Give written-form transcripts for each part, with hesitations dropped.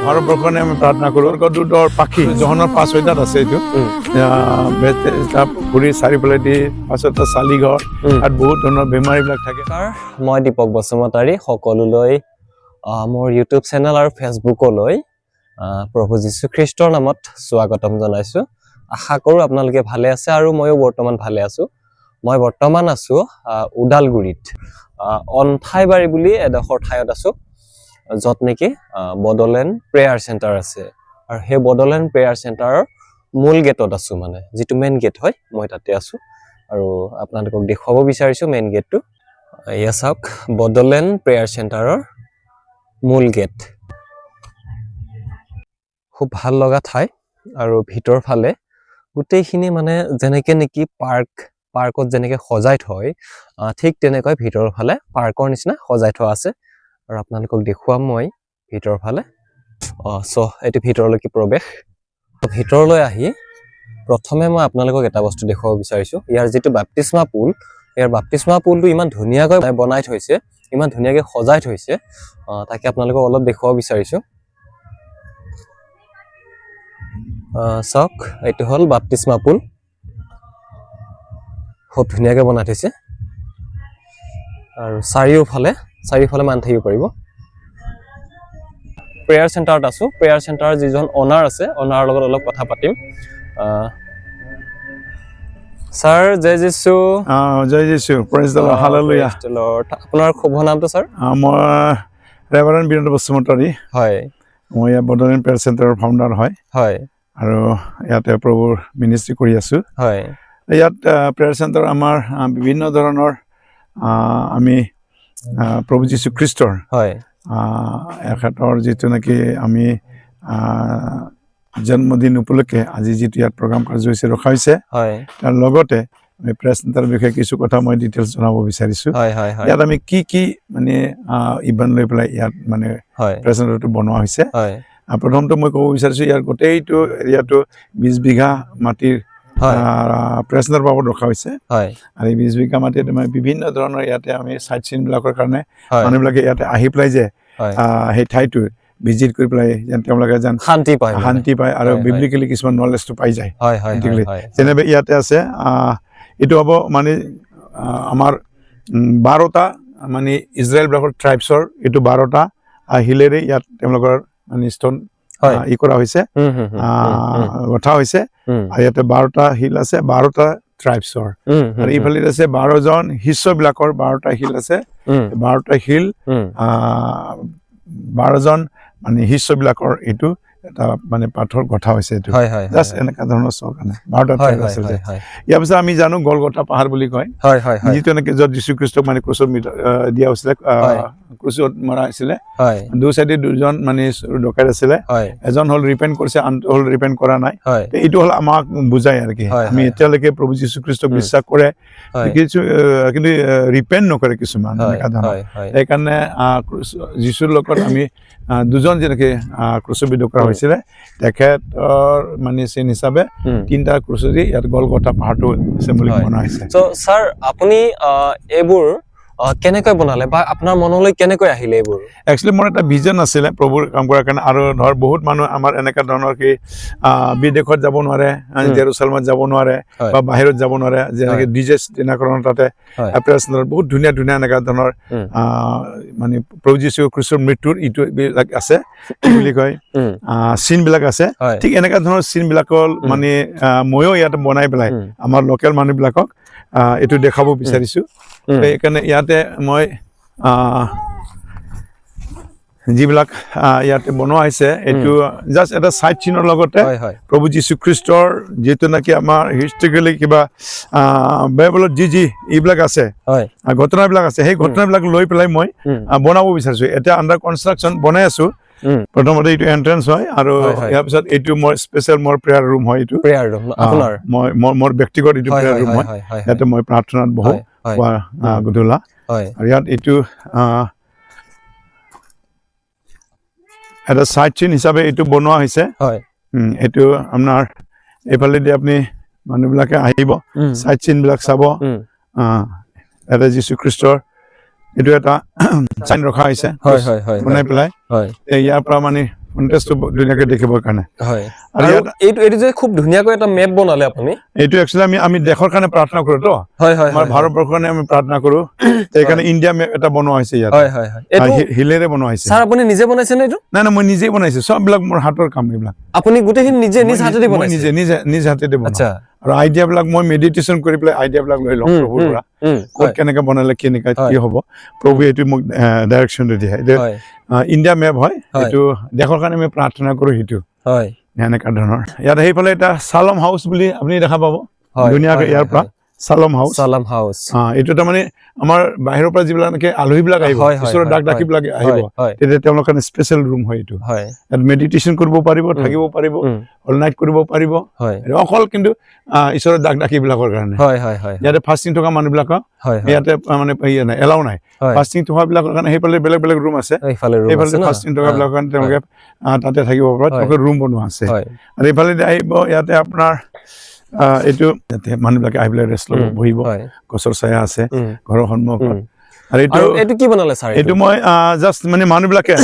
ভাৰতবৰ্ষনে আমি প্ৰাৰ্থনা কৰোঁ স্বৰ্গদূতৰ পাখি জহনৰ 5 ছয়টাত আছে এইটো ঘূৰি চাৰিওফালেদি পাছত চালিঘৰ তাত বহুত ধৰণৰ বেমাৰীবিলাক থাকে। মই দীপক বসুমতাৰী সকলোলৈ মোৰ ইউটিউব চেনেল আৰু ফেচবুকলৈ প্ৰভু যীশু খ্ৰীষ্টৰ নামত স্বাগতম জনাইছোঁ। আশা কৰোঁ আপোনালোকে ভালে আছে আৰু ময়ো বৰ্তমান ভালে আছোঁ। মই বৰ্তমান আছোঁ ওদালগুৰিত অন্থাইবাৰী বুলি এডোখৰ ঠাইত আছোঁ, য'ত নেকি বড়োলেণ্ড প্ৰেয়াৰ চেণ্টাৰ আছে। আৰু সেই বড়োলেণ্ড প্ৰেয়াৰ চেণ্টাৰৰ মূল গেটত আছোঁ, মানে যিটো মেইন গেট হয়, মই তাতে আছোঁ। আৰু আপোনালোকক দেখুৱাব বিচাৰিছোঁ মেইন গেটটো। এয়া চাওক, বড়োলেণ্ড প্ৰেয়াৰ চেণ্টাৰৰ মূল গেট। খুব ভাল লগা ঠাই আৰু ভিতৰ ফালে গোটেইখিনি মানে যেনেকে নেকি পাৰ্কত যেনেকে সজাই থয় ঠিক তেনেকৈ ভিতৰৰ ফালে পাৰ্কৰ নিচিনা সজাই থোৱা আছে। আৰু আপোনালোকক দেখুৱাম মই ভিতৰৰ ফালে। এইটো ভিতৰলৈকে প্ৰৱেশ। ভিতৰলৈ আহি প্ৰথমে মই আপোনালোকক এটা বস্তু দেখুৱাব বিচাৰিছোঁ। ইয়াৰ যিটো বাপ্তিস্মা পুল, ইয়াৰ বাপ্তিস্মা পুলটো ইমান ধুনীয়াকৈ বনাই থৈছে, ইমান ধুনীয়াকৈ সজাই থৈছে, তাকে আপোনালোকক অলপ দেখুৱাব বিচাৰিছোঁ। চাওক, এইটো হ'ল বাপ্তিস্মা পুল, খুব ধুনীয়াকৈ বনাই থৈছে। আৰু চাৰিওফালে মানুহ থাকিব পাৰিব। প্ৰেয়াৰ চেণ্টাৰত আছোঁ। প্ৰেয়াৰ চেণ্টাৰৰ যিজন অনাৰ আছে, অনাৰৰ লগত অলপ কথা পাতিম। ছাৰ, জয় যীশু। জয় যীশু, প্ৰেইজ দ্য লৰ্ড, হালেলুয়া। আপোনাৰ শুভ নামটো ছাৰ? মই ৰেভাৰেণ্ড বীৰেন্দ্ৰ বসুমতাৰী। হয়, মই ইয়াত বড়োলেণ্ড প্ৰেয়াৰ চেণ্টাৰৰ ফাউণ্ডাৰ হয়। হয়। আৰু ইয়াতে প্ৰভুৰ মিনিষ্ট্ৰি কৰি আছোঁ। হয়। ইয়াত প্ৰেয়াৰ চেণ্টাৰ আমাৰ বিভিন্ন ধৰণৰ আমি প্ৰভু যীশু খ্ৰীষ্টৰ এখেতৰ যিটো নেকি আমি জন্মদিন উপলক্ষে আজি যিটো ইয়াত প্ৰগ্ৰাম কাৰ্যসূচী ৰখা হৈছে, তাৰ লগতে আমি প্ৰেয়াৰ চেণ্টাৰৰ বিষয়ে কিছু কথা মই ডিটেইলছ জনাব বিচাৰিছোঁ। ইয়াত আমি কি মানে ইভেণ্ট লৈ পেলাই ইয়াত মানে প্ৰেয়াৰ চেণ্টাৰটো বনোৱা হৈছে। প্ৰথমতে মই ক'ব বিচাৰিছোঁ, ইয়াৰ গোটেইটো এৰিয়াটো 20 বিঘা মাটিৰ প্ৰেয়াৰ চেণ্টাৰ বাবদ ৰখা হৈছে। আৰু এই 20 বিঘা মাটিত মানে বিভিন্ন ধৰণৰ ইয়াতে আমি চাইট চিনবিলাকৰ কাৰণে মানুহবিলাকে ইয়াতে আহি পেলাই যে সেই ঠাইটো ভিজিট কৰি পেলাই যেন তেওঁলোকে যেন শান্তি পায় আৰু বিব্লিকেলি কিছুমান নলেজটো পাই যায়। যেনেকৈ ইয়াতে আছে, এইটো হ'ব মানে আমাৰ 12টা মানে ইজৰাইলবিলাকৰ ট্ৰাইবছৰ এইটো 12টা হিলেৰে ইয়াত তেওঁলোকৰ মানে ষ্টন কৰা হৈছে, গঠা হৈছে। আৰু ইয়াতে 12টা হিল আছে, 12টা ট্ৰাইবছৰ। আৰু ইফালে আছে 12জন শিষ্যবিলাকৰ 12টা হিল আছে, 12টা হিল 12জন মানে শিষ্যবিলাকৰ এইটো এটা মানে পাথৰ গঠা হৈছে। এইটো জাষ্ট এনেকুৱা ধৰণৰ চোৱাৰ কাৰণে 12টা ট্ৰাইব আছে। ইয়াৰ পিছত আমি জানো গলগথা পাহাৰ বুলি কয়, যিটো এনেকে য'ত যীশুখ্ৰীষ্টক মানে ক্ৰুচত দিয়া হৈছিলে, ক্ৰুচত মৰা হৈছিলে। দু চাইডে দুজন মানে ডকাইত আছিলে, এজন হ'ল ৰিপেণ্ট কৰিছে, আনটো হ'ল ৰিপেণ্ট কৰা নাই। এইটো হ'ল আমাক বুজাই আৰু কি, আমি এতিয়ালৈকে প্ৰভু যীশুখ্ৰীষ্টক বিশ্বাস কৰে কিন্তু ৰিপেণ্ট নকৰে কিছুমান এনেকুৱা ধৰণৰ। সেইকাৰণে যীশুৰ লগত আমি দুজন যেনেকে ক্ৰুচবিদ্ধ কৰা হৈছিলে, তেখেতৰ মানে চিন হিচাপে 3টা ক্ৰুচদি ইয়াত গলগথা পাহাৰটো আছে বুলি মনা হৈছে। ছাৰ, আপুনি এইবোৰ কেনেকৈ বনালে বা আপোনাৰ মনলৈ কেনেকৈ আহিলে এইবোৰ? একচুৱেলি মোৰ এটা ভিজন আছিলে প্ৰভুৰ কাম কৰাৰ কাৰণে। আৰু ধৰ বহুত মানুহ আমাৰ এনেকুৱা ধৰণৰ কি বিদেশত যাব নোৱাৰে, জেৰুচালেমত যাব নোৱাৰে বা বাহিৰত যাব নোৱাৰে, যেনেকৈ ডিজেছ দিনাকৰণ তাতে প্ৰেয়াৰ বহুত ধুনীয়া এনেকুৱা ধৰণৰ মানে প্ৰভু যীশু খ্ৰীষ্টৰ মৃত্যুৰ ইটোবিলাক আছে, কি বুলি কয় চিনবিলাক আছে। ঠিক এনেকুৱা ধৰণৰ চিনবিলাকৰ মানে ময়ো ইয়াতে বনাই পেলাই আমাৰ লোকেল মানুহবিলাকক এইটো দেখাব বিচাৰিছোঁ। সেইকাৰণে ইয়াতে মই যিবিলাক ইয়াতে বনোৱা হৈছে, এইটো জাষ্ট এটা চাইট চিনৰ লগতে প্ৰভু যীশুখ্ৰীষ্টৰ যিটো নেকি আমাৰ হিষ্ট্ৰিকেলি কিবা বাইবেলত যি এইবিলাক আছে, ঘটনাবিলাক আছে, সেই ঘটনাবিলাক লৈ পেলাই মই বনাব বিচাৰিছোঁ। এতিয়া আণ্ডাৰ কনষ্ট্ৰাকশ্যন বনাই আছোঁ। প্ৰথমতে এইটো এণ্ট্ৰেঞ্চ হয়, আৰু ইয়াৰ পিছত এইটো মোৰ স্পেচিয়েল মোৰ প্ৰেয়াৰ ৰুম হয়। এইটো মোৰ ব্যক্তিগত এইটো প্ৰেয়াৰ ৰুম হয়। ইয়াতে মই প্ৰাৰ্থনাত বহোঁ গধূলা। আৰু ইয়াত এইটো এটা চাইট চিন হিচাপে এইটো বনোৱা হৈছে। এইটো আপোনাৰ এইফালেদি আপুনি মানুহবিলাকে আহিব, চাইট চিনবিলাক চাব। এটা যীশুখ্ৰীষ্টৰ এইটো এটা চাইন ৰখা হৈছে বনাই পেলাই ইয়াৰ পৰা মানে কন্টেষ্টটো ধুনীয়াকৈ দেখিবৰ কাৰণে আৰু এইটো যে খুব ধুনীয়াকৈ এটা মেপ বনালে আপুনি এইটো একচুৱেলি আমি দেশৰ কাৰণে প্ৰাৰ্থনা কৰোঁ তো আমাৰ ভাৰতবৰ্ষৰ কাৰণে আমি প্ৰাৰ্থনা কৰোঁ সেইকাৰণে ইণ্ডিয়া মেপ এটা বনোৱা হৈছে ইয়াত হিলেৰে বনোৱা হৈছে ছাৰ আপুনি নিজে বনাইছে নে এইটো নাই নাই মই নিজেই বনাইছো চববিলাক মোৰ হাতৰ কাম এইবিলাক আপুনি গোটেইখিনি নিজে নিজ হাতেদি বনাইছে নিজ হাতেদি বনাইছো আৰু আইডিয়াবিলাক মই মেডিটেশ্যন কৰি পেলাই আইডিয়াবিলাক লৈ লওঁ প্ৰভুৰ পৰা ক'ত কেনেকৈ বনালে কেনেকৈ কি হ'ব প্ৰভুৱে এইটো মোক ডাইৰেকশ্যনটো দিয়ে ইণ্ডিয়া মেপ হয় এইটো দেশৰ কাৰণে আমি প্ৰাৰ্থনা কৰোঁ সেইটো এনেকুৱা ধৰণৰ ইয়াত সেইফালে এটা চালম হাউচ বুলি আপুনি দেখা পাব ধুনীয়াকৈ ইয়াৰ পৰা চালম হাউচ এইটো তাৰমানে আমাৰ বাহিৰৰ পৰা যিবিলাক এনেকৈ আলহীবিলাক আহিব ঈশ্বৰৰ ডাক ডাকিবিলাক আহিব তেতিয়া তেওঁলোকৰ কাৰণে স্পেচিয়েল ৰুম হয় এইটো ইয়াত মেডিটেশ্যন কৰিব পাৰিব থাকিব পাৰিব অল নাইট কৰিব পাৰিব অকল কিন্তু ঈশ্বৰৰ ডাক ডাকিবিলাকৰ কাৰণে ইয়াতে ফাষ্টিং থকা মানুহবিলাকক ইয়াতে মানে এলাও নাই ফাষ্টিং থকাবিলাকৰ কাৰণে সেইফালে বেলেগ বেলেগ ৰুম আছে সেইফালে ফাষ্টিং থকাবিলাকৰ কাৰণে তেওঁলোকে তাতে থাকিব পাৰে তেওঁলোকে ৰুম বনোৱা আছে আৰু এইফালে আহিব ইয়াতে আপোনাৰ এইটো মানুহবিলাকে আহি পেলাই ৰেষ্ট ল'ব বহিব গছৰ ছায়া আছে ঘৰৰ সন্মুখত আৰু এইটো কি বনালে ছাৰ এইটো মই জাষ্ট মানে মানুহবিলাকে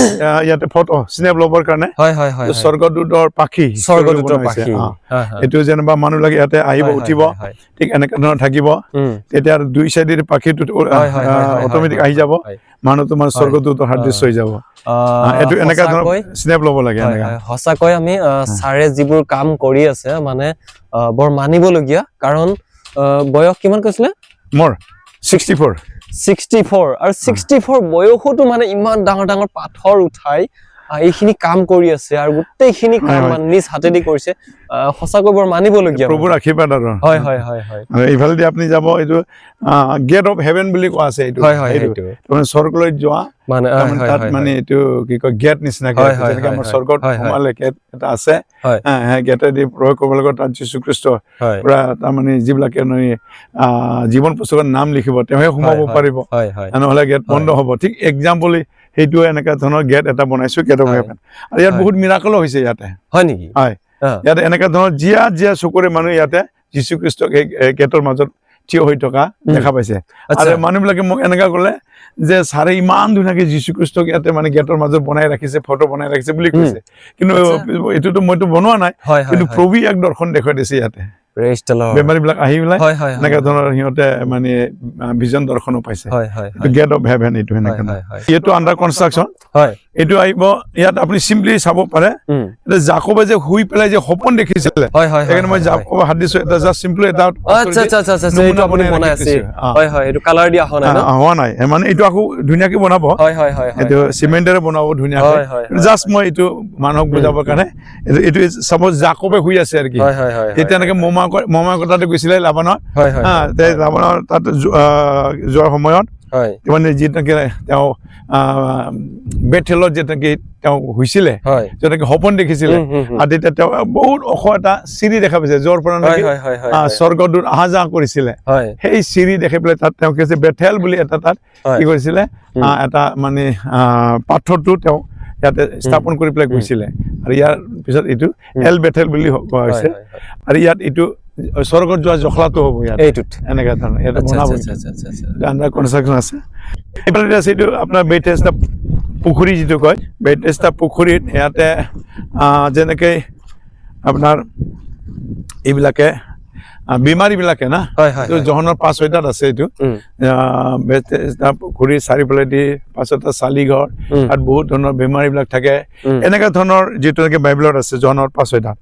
ইয়াতে ফটো স্নেপ ল'বৰ কাৰণে স্বৰ্গদূতৰ পাখি এইটো যেনিবা মানুহবিলাকে ইয়াতে আহিব উঠিব ঠিক এনেকুৱা ধৰণৰ থাকিব তেতিয়া আৰু দুই চাইডেৰে পাখিটো অট'মেটিক আহি যাব মানুহ তোমাৰ স্বৰ্গদূতৰ সাদৃশ্য হৈ যাব এইটো এনেকুৱা ধৰণৰ স্নেপ ল'ব লাগে সঁচাকৈ আমি ছাৰে যিবোৰ কাম কৰি আছে মানে বৰ মানিবলগীয়া কাৰণ বয়স কিমান কৈছিলে মোৰ 64 আৰু 64 বয়সতো মানে ইমান ডাঙৰ ডাঙৰ পাথৰ উঠাই এইখিনি কাম কৰি আছে আৰু গোটেইখিনি কাম নিজ হাতেদি কৰিছে সঁচাকৈ বৰ মানিবলগীয়া প্ৰভুৰ আশীৰ্বাদ আৰু আৰু এইফালেদি আপুনি যাব এইটো গেট অফ হেভেন বুলি কোৱা আছে এইটো তাৰমানে স্বৰ্গলৈ যোৱা মানে তাত মানে এইটো কি কয় গেট নিচিনাকে যেনেকে আমাৰ স্বৰ্গত সোমালে গেট এটা আছে গেটেদি প্ৰৱেশ কৰিব লাগিব তাত যীশুখ্ৰীষ্ট পুৰা তাৰমানে যিবিলাকে জীৱন পুস্তকত নাম লিখিব তেওঁহে সোমাব পাৰিব নহ'লে গেট বন্ধ হ'ব ঠিক এক্সাম্পল সেইটো এনেকুৱা ধৰণৰ গেট এটা বনাইছো গেট অফ হেভেন আৰু ইয়াত বহুত মিৰাকলো হৈছে ইয়াতে হয় নেকি হয় ইয়াতে এনেকুৱা ধৰণৰ জীয়া চকুৰে মানুহ ইয়াতে যীশুখ্ৰীষ্টক এই গেটৰ মাজত থিয় হৈ থকা দেখা পাইছে আৰু মানুহবিলাকে মোক এনেকুৱা ক'লে যে ছাৰে ইমান ধুনীয়াকৈ যীশুখ্ৰীষ্টক ইয়াতে মানে গেটৰ মাজত বনাই ৰাখিছে ফটো বনাই ৰাখিছে বুলি কৈছে কিন্তু এইটোতো মইতো বনোৱা নাই কিন্তু প্ৰভু এক দৰ্শন দেখুৱাই দিছে ইয়াতে বেমাৰীবিলাক আহি পেলাই এনেকুৱা ধৰণৰ সিহঁতে মানে ভিজন দৰ্শনো পাইছে গেট অফ হেভেন এইটো এনেকুৱা এইটো আণ্ডাৰ কনষ্ট্ৰাকশ্যন এইটো আহিব ইয়াত আপুনি চিম্পলি চাব পাৰে জাকবে যে শুই পেলাই যে সপোন দেখিছিলে সেইকাৰণে মই জাকব হাত দিছো এটা জাষ্ট চিম্পলি এটা হোৱা নাই মানে এইটো আকৌ ধুনীয়াকে বনাব এইটো চিমেণ্টেৰে বনাব ধুনীয়াকৈ জাষ্ট মই এইটো মানুহক বুজাবৰ কাৰণে এইটো চাপ'জ জাকবে শুই আছে আৰু কি তেতিয়া এনেকে মমাকৰ তাতে গৈছিলে লাবানৰ লাবানৰ তাত যোৱাৰ সময়ত মানে যিটো তেওঁ বেথেলত যেনেকে তেওঁ হৈছিলে যেনেকে সপোন দেখিছিলে আৰু তেতিয়া তেওঁ বহুত ওখ এটা চিৰি দেখা পাইছে য'ৰ পৰা নেকি স্বৰ্গদূত অহা যোৱা কৰিছিলে সেই চিৰি দেখি পেলাই তাত তেওঁ কৈছে বেথেল বুলি এটা তাত কি কৰিছিলে এটা মানে পাথৰটো তেওঁ ইয়াতে স্থাপন কৰি পেলাই গৈছিলে আৰু ইয়াৰ পিছত এইটো এল বেথেল বুলি কোৱা হৈছে আৰু ইয়াত এইটো স্বৰ্গত যোৱা জখলাটো হ'ব ইয়াত এনেকুৱা ধৰণৰ ইয়াতে বনাব আণ্ডাৰ কনষ্ট্ৰাকশ্যন আছে এইফালে আছে এইটো আপোনাৰ বেথেস্ডা পুখুৰী যিটো কয় বেথেস্ডা পুখুৰীত ইয়াতে যেনেকৈ আপোনাৰ এইবিলাকে বেমাৰীবিলাকে না জহনৰ 5-6টাত আছে এইটো বেথেস্ডা পুখুৰীৰ চাৰিওফালেদি 5টা চালিঘৰ তাত বহুত ধৰণৰ বেমাৰীবিলাক থাকে এনেকুৱা ধৰণৰ যিটো নেকি বাইবেলত আছে জহনৰ 5-6টাত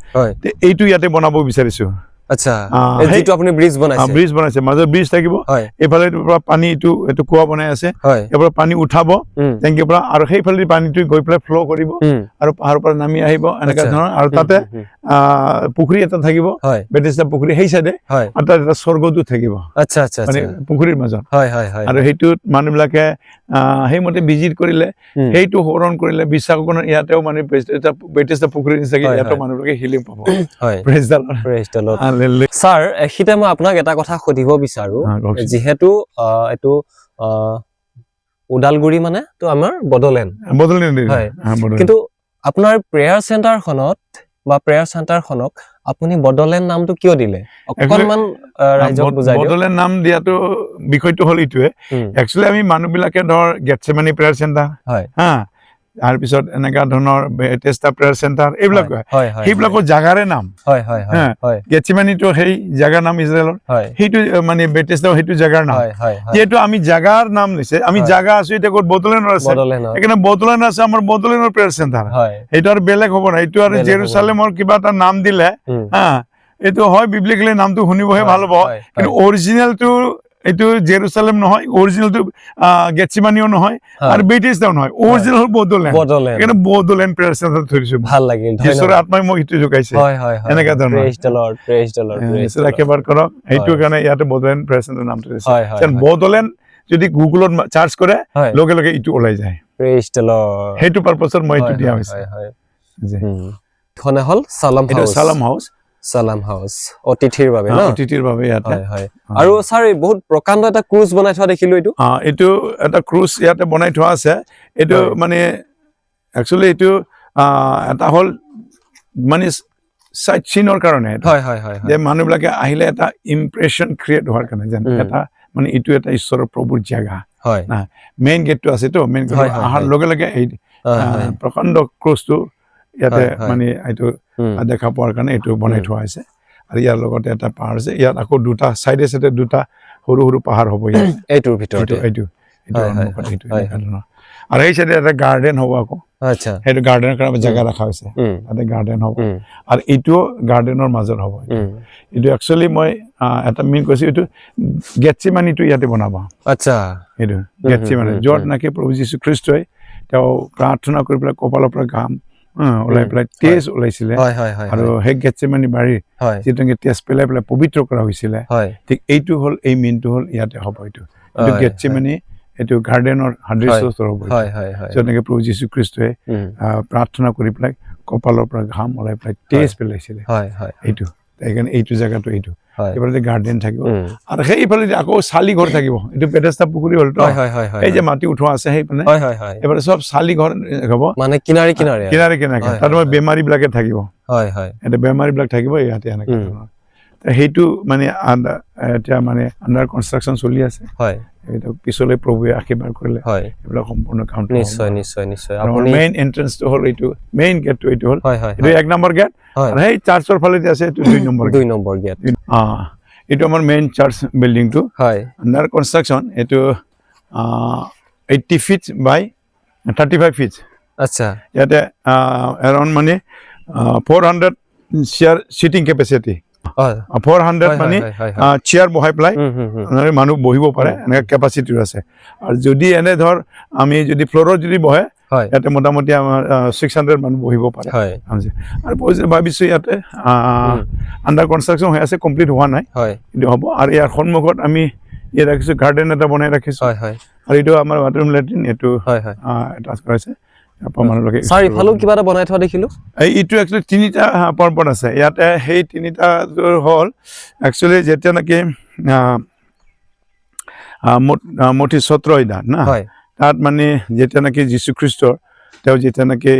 এইটো ইয়াতে বনাব বিচাৰিছো আচ্ছা এইটো আপুনি ব্ৰিজ বনাইছে মাজত ব্ৰিজ থাকিব এইফালে পৰা পানী এইটো কুঁৱা বনাই আছে এইফালে পানী উঠাব টেংকিৰ পৰা আৰু সেইফালে পানীটো গৈ পেলাই ফ্ল' কৰিব আৰু পাহাৰৰ পৰা নামি আহিব এনেকুৱা ধৰণৰ আৰু তাতে পুখুৰী এটা থাকিব বেথেস্ডা পুখুৰী সেই চাইডে আৰু তাত এটা স্বৰ্গদূত থাকিব মানে পুখুৰীৰ মাজত আৰু সেইটোত মানুহবিলাকে সেইমতে ভিজিট কৰিলে সেইটো সোঁৱৰণ কৰিলে বিশ্বাস কৰি ইয়াতেও মানে বেথেস্ডা পুখুৰীৰ নিচিনাকে ইয়াতো মানুহবিলাকে হিলিং পাব প্ৰেইজ দ্য লৰ্ড ছাৰ এখিতে মই আপোনাক এটা কথা সুধিব বিচাৰো যিহেতু এইটো ওদালগুৰি মানে তো আমাৰ বড়োলেণ্ড কিন্তু আপোনাৰ প্ৰেয়াৰ চেণ্টাৰখনক আপুনি বডলেণ্ড নামটো কিয় দিলে অকণমান ৰাইজক বুজাই দিয়ক বডলেণ্ড নাম দিয়াটো বিষয়টো হ'ল এইটোৱে একচুৱেলি আমি মানুহবিলাকে ধৰ গেটছেমানি প্ৰেয়াৰ চেণ্টাৰ হা তাৰপিছত এনেকা ধৰণৰ বেথেস্ডা প্ৰেয়াৰ চেণ্টাৰ এইবিলাক সেইবিলাকৰ জাগাৰে নাম গেটছেমানিটো সেই জাগাৰ নাম ইজৰাইলৰ সেইটো মানে বেথেস্ডা সেইটো জাগাৰ নাম যিহেতু আমি জাগাৰ নাম লৈছে আমি জাগা আছো এতিয়া ক'ত বডলেণ্ডৰ আছে সেইকাৰণে বডলেণ্ড আছে আমাৰ বডলেণ্ডৰ প্ৰেয়াৰ চেণ্টাৰ সেইটো আৰু বেলেগ হ'ব না এইটো আৰু জেৰুচালেমৰ কিবা এটা নাম দিলে হা এইটো হয় বিবলিকেলি নামটো শুনিবহে ভাল হ'ব কিন্তু অৰিজিনেলটো এইটো জেৰুচালেম নহয় অৰিজিনেলটো গেটছেমানিও নহয় আৰু বেথেস্ডাও নহয় অৰিজিনেল হ'ল বডলেণ্ড সেইকাৰণে বডলেণ্ড প্ৰেয়াৰ চেণ্টাৰ থৈছো ভাল লাগিল ঈশ্বৰৰ আত্মাই মোক সেইটো জোগাইছে এনেকা ধৰণৰ প্ৰেইজ দ্য লৰ্ড একেবাৰে কৰক সেইটো কাৰণে ইয়াতে বডলেণ্ড প্ৰেয়াৰ চেণ্টাৰ নামটো দিছে বডলেণ্ড যদি গুগলত চাৰ্চ কৰে লগে লগে ইটো ওলাই যায় প্ৰেইজ দ্য লৰ্ড সেইটো পাৰপাছত মই এইটো দিয়া হৈছে খনে হ'ল সালাম হাউস সালাম হাউস অতিথিৰ বাবে না অতিথিৰ বাবে ইয়াতে হয় আৰু স্যাৰ বহুত প্ৰকাণ্ড এটা ক্ৰুজ বনাই থোৱা দেখিলো এইটো এটা ক্ৰুজ ইয়াতে বনাই থোৱা আছে এইটো মানে একচুৱেলি এইটো এটা হ'ল মানে সাইট সিনৰ কাৰণে যে মানুহবিলাকে আহিলে এটা ইমপ্ৰেশন ক্ৰিয়েট হোৱাৰ কাৰণে যেন এটা মানে এইটো এটা ঈশ্বৰৰ প্ৰভুৰ জাগা না মেইন গেটটো আছে তো মেইন গেট অহাৰ লগে লগে এই প্ৰকাণ্ড ক্ৰুজটো ইয়াতে মানে এইটো দেখা পোৱাৰ কাৰণে এইটো বনাই থোৱা হৈছে আৰু ইয়াৰ লগতে এটা পাহাৰ আছে ইয়াত আকৌ দুটা চাইডে চাইডে দুটা সৰু সৰু পাহাৰ হ'ব ইয়াত এইটোৰ ভিতৰত এইটো আৰু এই চাইডে এটা গাৰ্ডেন হ'ব আকৌ আচ্ছা সেইটো গাৰ্ডেনৰ কাৰণে জেগা ৰখা হৈছে তাতে গাৰ্ডেন হ'ব আৰু এইটোও গাৰ্ডেনৰ মাজত হ'ব এইটো একচুৱেলি মই এটা মেইন কৈছোঁ এইটো গেটছেমানিটো ইয়াতে বনাব আচ্ছা এইটো গেটছেমানি য'ত নাকি প্ৰভু যীশু খ্ৰীষ্টই তেওঁ প্ৰাৰ্থনা কৰি পেলাই কপালৰ পৰা ঘাম ওলাই পেলাই তেজ ওলাইছিলে আৰু সেই গেটছেমানি বাৰী যিটো তেজ পেলাই পেলাই পবিত্ৰ কৰা হৈছিলে ঠিক এইটো হ'ল এই মেইনটো হ'ল ইয়াতে হ'ব এইটো গেটছেমানি এইটো গাৰ্ডেনৰ সাদৃশ্য হ'ব যেনেকে প্ৰভু যীশু খ্ৰীষ্টই প্ৰাৰ্থনা কৰি পেলাই কপালৰ পৰা ঘাম ওলাই পেলাই তেজ পেলাইছিলে এইটো সেইকাৰণে এইটো জেগাটো এইটো এইফালে গাৰ্ডেন থাকিব আৰু সেইফালে আকৌ চালি ঘৰ থাকিব এইটো বেথেস্ডা পুখুৰী হ'ল এই যে মাটি উঠোৱা আছে সেইফালে এইফালে চব চালি ঘৰ হ'ব মানে কিনাৰে কিনাৰে তাত বেমাৰী বিলাকে থাকিব এতিয়া বেমাৰী বিলাক থাকিব ইয়াতে এনেকে সেইটো মানে এতিয়া মানে আণ্ডাৰ কনষ্ট্ৰাকশ্যন চলি আছে এইটো পিছলৈ প্ৰভুৱে আশীৰ্বাদ কৰিলে এইবিলাক সম্পূৰ্ণ কাম নিশ্চয় মেইন এন্ট্ৰেন্সটো হ'ল এইটো মেইন গেটটো এইটো হ'ল এইটো 1 নম্বৰ গেট আৰু সেই চাৰ্চৰ ফালে আছে এইটো 2 নম্বৰ গেট এইটো আমাৰ মেইন চাৰ্চ বিল্ডিংটো আণ্ডাৰ কনষ্ট্ৰাকশ্যন এইটো 80 ফিট বাই 35 ফিট আচ্ছা ইয়াতে এৰাউণ্ড মানে 400 চেয়াৰ সিটিং কেপাচিটি 400 মানে চেয়াৰ বহাই পেলাই মানুহ বহিব পাৰে এনেকুৱা কেপাচিটি আছে আৰু যদি এনে ধৰ আমি যদি ফ্ল'ৰত যদি বহে ইয়াতে মোটামুটি আমাৰ 600 মানুহ বহিব পাৰে আৰু ভাবিছোঁ ইয়াতে আণ্ডাৰ কনষ্ট্ৰাকশ্যন হৈ আছে কমপ্লিট হোৱা নাই কিন্তু হ'ব আৰু ইয়াৰ সন্মুখত আমি ইয়াত ৰাখিছোঁ গাৰ্ডেন এটা বনাই ৰাখিছোঁ আৰু এইটো আমাৰ বাথৰুম লেট্ৰিন এইটো এটা কৰাইছে চাৰিফালেও কিবা এটা বনাই থোৱা দেখিলো এইটো একচুৱেলি 3টা পৰ্বত আছে ইয়াতে সেই 3টা হ'ল একচুৱেলি যেতিয়া নেকি মঠি 17 না তাত মানে যেতিয়া নেকি যীশুখ্ৰীষ্টৰ তেওঁ যেতিয়া নেকি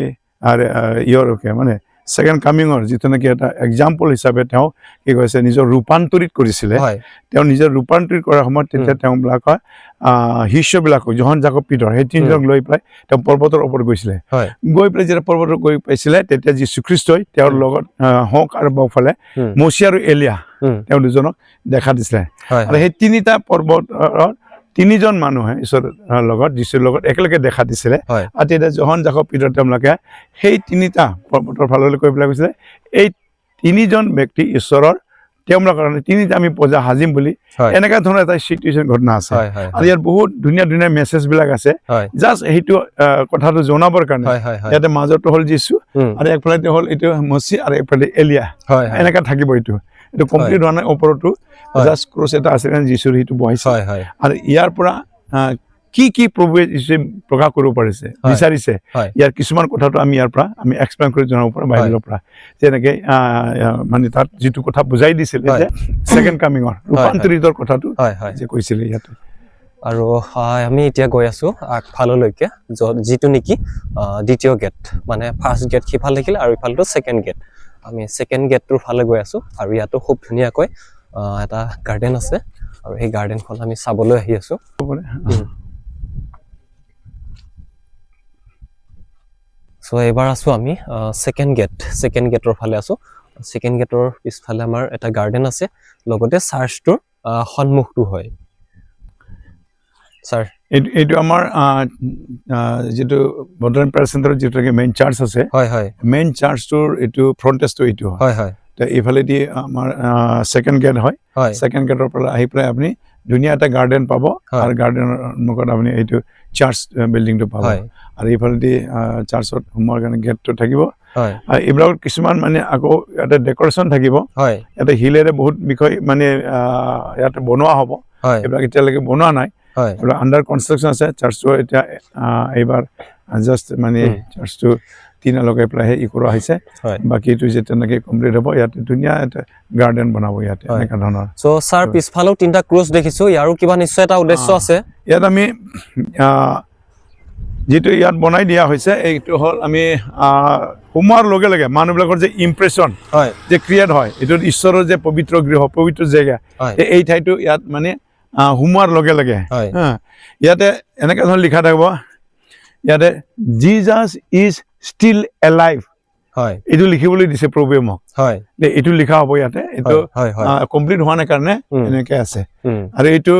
মানে ছেকেণ্ড কামিঙৰ যিটো নেকি এটা এক্সাম্পল হিচাপে তেওঁ কি কৈছে নিজৰ ৰূপান্তৰিত কৰিছিলে তেওঁ নিজৰ ৰূপান্তৰিত কৰাৰ সময়ত তেতিয়া তেওঁবিলাকৰ শিষ্যবিলাকক জহন জাকব পিতৰ সেই 3জনক লৈ পেলাই তেওঁ পৰ্বতৰ ওপৰত গৈছিলে গৈ পেলাই যেতিয়া পৰ্বতত গৈ পাইছিলে তেতিয়া যীশুখ্ৰীষ্টই তেওঁৰ লগত হওক আৰু বাওঁফালে মচি আৰু এলিয়া তেওঁ দুজনক দেখা দিছিলে আৰু সেই 3টা পৰ্বতৰ 3জন মানুহে ঈশ্বৰৰ লগত যীশুৰ লগত একেলগে দেখা দিছিলে আৰু তেতিয়া জহন জাকব পিতৰ তেওঁলোকে সেই 3টা পৰ্বতৰ ফাললৈ কৈ পেলাই কৈছিলে এই 3জন ব্যক্তি ঈশ্বৰৰ তেওঁলোকৰ কাৰণে 3টা আমি পূজা সাজিম বুলি এনেকুৱা ধৰণৰ এটা চিটুৱেশ্যন ঘটনা আছে আৰু ইয়াত বহুত ধুনীয়া ধুনীয়া মেছেজবিলাক আছে জাষ্ট সেইটো কথাটো জনাবৰ কাৰণে ইয়াতে মাজতো হ'ল যীশু আৰু একফালে হ'ল এইটো মচি আৰু একফালে এলিয়া এনেকুৱা থাকিব এইটো কমপ্লিট হোৱা নাই ওপৰতো জাষ্ট ক্ৰছ এটা আছে কাৰণে যীশুৰ সেইটো বহাইছে আৰু ইয়াৰ পৰা কি কি প্ৰভুৱে প্ৰকাশ কৰিব পাৰিছে বিচাৰিছে ইয়াৰ কিছুমান কথাটো আমি ইয়াৰ পৰা আমি এক্সপ্লেইন কৰি জনাব পাৰোঁ বাইবেলৰ পৰা যেনেকৈ মানে তাত যিটো কথা বুজাই দিছিলে যে ছেকেণ্ড কামিঙৰ ৰূপান্তৰিতৰ কথাটো যে কৈছিলে ইয়াতে আৰু আমি এতিয়া গৈ আছোঁ আগফাললৈকে যিটো নেকি দ্বিতীয় গেট মানে ফাৰ্ষ্ট গেট সিফালে দেখিলে আৰু ইফালটো ছেকেণ্ড গেট আমি সেকেন্ড গেটটোৰ ফালে গৈ আছো আৰু ইয়াতো খুব ধুনীয়াকৈ এটা গাৰ্ডেন আছে আৰু এই গাৰ্ডেনখন আমি চাবলৈ আহি আছো সো এবাৰ আছো আমি সেকেন্ড গেটৰ ফালে আছো সেকেন্ড গেটৰ পিছফালে আমাৰ এটা গাৰ্ডেন আছে লগতে চাৰ্চটোৰ সন্মুখটো হয় স্যাৰ এইটো আমাৰ যেটো বৰ্ডাৰ প্ৰেয়াৰ চেণ্টাৰৰ যেটো মেইন চাৰ্চ আছে হয় হয় মেইন চাৰ্চটোৰ এইটো ফ্ৰন্টেজটো এইটো হয় হয় তো এইফালেদি আমাৰ সেকেন্ড গেট হয় সেকেন্ড গেটৰ পৰা আহি পেলাই আপুনি ধুনীয়া এটা গাৰ্ডেন পাব আৰু গাৰ্ডেনৰ মুখত আপুনি এইটো চাৰ্চ বিল্ডিংটো পাব আৰু এইফালেদি চাৰ্চত সোমোৱাৰ কাৰণে গেটটো থাকিব আৰু এইবিলাক কিছুমান মানে আকৌ এটা ডেকোৰেশ্যন থাকিব এটা হিলেৰে বহুত বিষয় মানে ইয়াতে বনোৱা হ'ব এইবিলাক এতিয়ালৈকে বনোৱা নাই আৰু আন্ডাৰ কনষ্ট্ৰাকশন আছে চাৰ্চটো এতিয়া এইবাৰ জাষ্ট মানে চাৰ্চটো টিনা লগাই পেলাই ই কৰা হৈছে বাকি এইটো যেতিয়ালৈকে কমপ্লিট হ'ব ইয়াতে ধুনীয়া এটা গাৰ্ডেন বনাব ইয়াতে এনেকা ধৰণৰ সো স্যাৰ পিছফালেও তিনটা ক্ৰুজ দেখিছো ইয়াৰো কিবা নিশ্চয় এটা উদ্দেশ্য আছে ইয়াত আমি যেটো ইয়াত বনাই দিয়া হৈছে এইটো হল আমি সোমোৱাৰ লগে লগে মানুহবিলাকৰ যে ইমপ্ৰেছন যে ক্ৰিয়েট হয় এইটো ঈশ্বৰৰ যে পবিত্ৰ গৃহ পবিত্ৰ জেগা এই ঠাইটো ইয়াত মানে সোমোৱাৰ লগে লগে ইয়াতে এনেকা ধৰণৰ লিখা থাকিব ইয়াতে জিজাছ ইজ ষ্টিল এলাইভ এইটো লিখিবলৈ দিছে প্ৰভুৱে মোক এইটো লিখা হ'ব ইয়াতে এইটো কমপ্লিট হোৱা নাই কাৰণে এনেকে আছে আৰু এইটো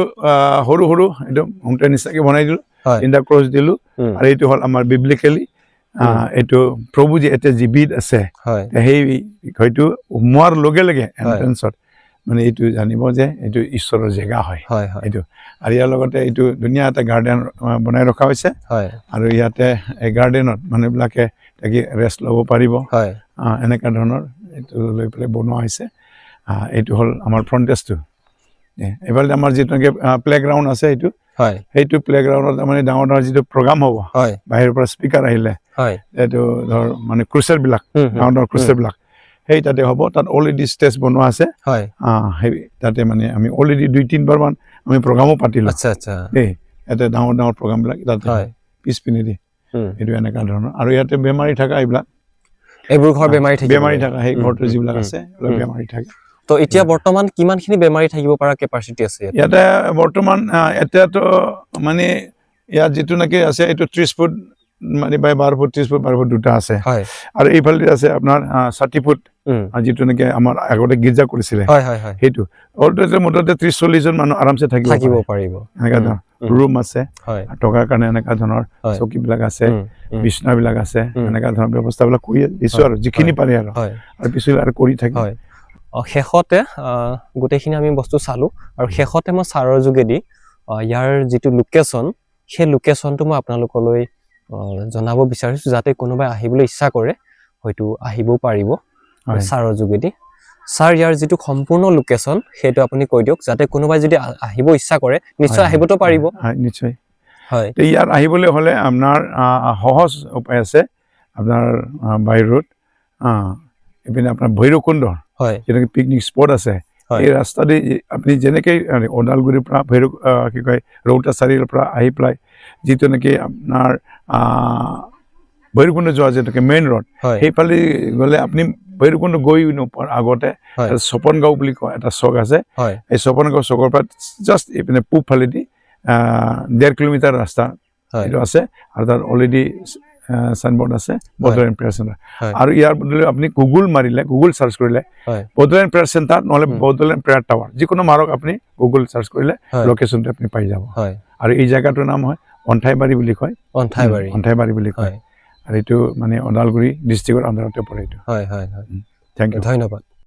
সৰু সৰু এইটো হোমটে নিচিনাকে বনাই দিলো তিনটা ক্ৰছ দিলো আৰু এইটো হ'ল আমাৰ বিব্লিকেলি এইটো প্ৰভু যে এতিয়া জীৱিত আছে সেই হয়তো সোমোৱাৰ লগে লগে এন্ট্ৰেন্সত মানে এইটো জানিব যে এইটো ঈশ্বৰৰ জেগা হয় এইটো আৰু ইয়াৰ লগতে এইটো ধুনীয়া এটা গাৰ্ডেন বনাই ৰখা হৈছে আৰু ইয়াতে এই গাৰ্ডেনত মানুহবিলাকে থাকি ৰেষ্ট ল'ব পাৰিব এনেকা ধৰণৰ এইটো লৈ পেলাই বনোৱা হৈছে এইটো হ'ল আমাৰ ফ্ৰন্টেজটো এইফালে আমাৰ যিটো প্লেগ্ৰাউণ্ড আছে এইটো সেইটো প্লেগ্ৰাউণ্ডত মানে ডাঙৰ ডাঙৰ যিটো প্ৰগ্ৰাম হ'ব বাহিৰৰ পৰা স্পীকাৰ আহিলে এইটো ধৰ মানে ক্ৰুচেৰবিলাক ডাঙৰ ডাঙৰ ক্ৰুচেৰবিলাক সেই তাতে হ'ব তাত অলৰেডি ষ্টেজ বনোৱা আছে সেই তাতে মানে আমি অলৰেডি 2-3 বাৰমান আমি প্ৰগ্ৰামো পাতিলোঁ দেই ইয়াতে ডাঙৰ ডাঙৰ প্ৰগ্ৰামবিলাক তাতে পিছপিনে দি এইটো এনেকুৱা ধৰণৰ আৰু ইয়াতে বেমাৰী থকা এইবোৰ ঘৰ বেমাৰী থকা সেই ঘৰটো যিবিলাক আছে এইবিলাক বেমাৰী থাকে তো এতিয়া বৰ্তমান কিমানখিনি বেমাৰী থাকিব পৰা কেপাচিটি আছে ইয়াতে বৰ্তমান এতিয়াতো মানে ইয়াত যিটো নাকি আছে এইটো 30 ফুট মানে বাই 12 ফুট 30 ফুট 12 ফুট দুটা আছে আৰু এইফালে আছে আপোনাৰ 60 ফুট যিটো নাকি আমাৰ আগতে গীৰ্জা কৰিছিলে সেইটো অলটোতে মুঠতে 30-40 জন মানুহ আৰামছে থাকিব পাৰিব এনেকা ধৰণৰ ৰুম আছে টকাৰ কাৰণে এনেকা ধৰণৰ চকীবিলাক আছে বিছনাবিলাক আছে এনেকা ধৰণৰ ব্যৱস্থাবিলাক কৰি দিছো আৰু যিখিনি পাৰে আৰু পিছলৈ আৰু কৰি থাকি শেষতে গোটেইখিনি আমি বস্তু চালো আৰু শেষতে মই ছাৰৰ যোগেদি ইয়াৰ যিটো লোকেশ্যন সেই লোকেশ্যনটো মই আপোনালোকলৈ জনাব বিচাৰিছো যাতে কোনোবাই আহিবলৈ ইচ্ছা কৰে হয়তো আহিবও পাৰিব ছাৰৰ যোগেদি ছাৰ ইয়াৰ যিটো সম্পূৰ্ণ লোকেশ্যন সেইটো আপুনি কৈ দিয়ক যাতে কোনোবাই যদি আহিব ইচ্ছা কৰে নিশ্চয় আহিবতো পাৰিব নিশ্চয় ইয়াত আহিবলৈ হ'লে আপোনাৰ সহজ উপায় আছে আপোনাৰ বাই ৰোড এইপিনে আপোনাৰ ভৈৰৱকুণ্ড যেনেকৈ পিকনিক স্পট আছে এই ৰাস্তা দি আপুনি যেনেকৈ ওদালগুৰিৰ পৰা কি কয় ৰৌতা চাৰিআলিৰ পৰা আহি পেলাই যিটো নেকি আপোনাৰ ভৈৰৱকুণ্ড যোৱা যেনেকৈ মেইন ৰোড সেইফালে গ'লে আপুনি ভৈৰৱকুণ্ড গৈ নোপোৱাৰ আগতে স্বপন গাঁও বুলি কয় এটা চক আছে এই স্বপন গাঁও চকৰ পৰা জাষ্ট এইপিনে পূব ফালেদি 1.5 কিলোমিটাৰ ৰাস্তা এইটো আছে আৰু তাত অলৰেডি সাইনবোৰ্ড আছে বৰ্ডাৰ প্ৰেয়াৰ চেণ্টাৰ আৰু ইয়াৰ বদলে আপুনি গুগল মাৰিলে গুগল সাৰ্চ কৰিলে বৰ্ডাৰ প্ৰেয়াৰ চেণ্টাৰ নহলে বৰ্ডাৰ প্ৰেয়াৰ টাৱাৰ যিকোনো মাৰক আপুনি গুগল সাৰ্চ কৰিলে লোকেশ্যনটো আপুনি পাই যাব আৰু এই জায়গাটোৰ নাম হয় অন্থাইবাৰী বুলি কয় অন্থাইবাৰী বুলি কয় আৰু এইটো মানে ওদালগুৰি ডিষ্ট্ৰিক্টৰ আন্ডাৰতে পৰে এইটো থ্যাংক ইউ ধন্যবাদ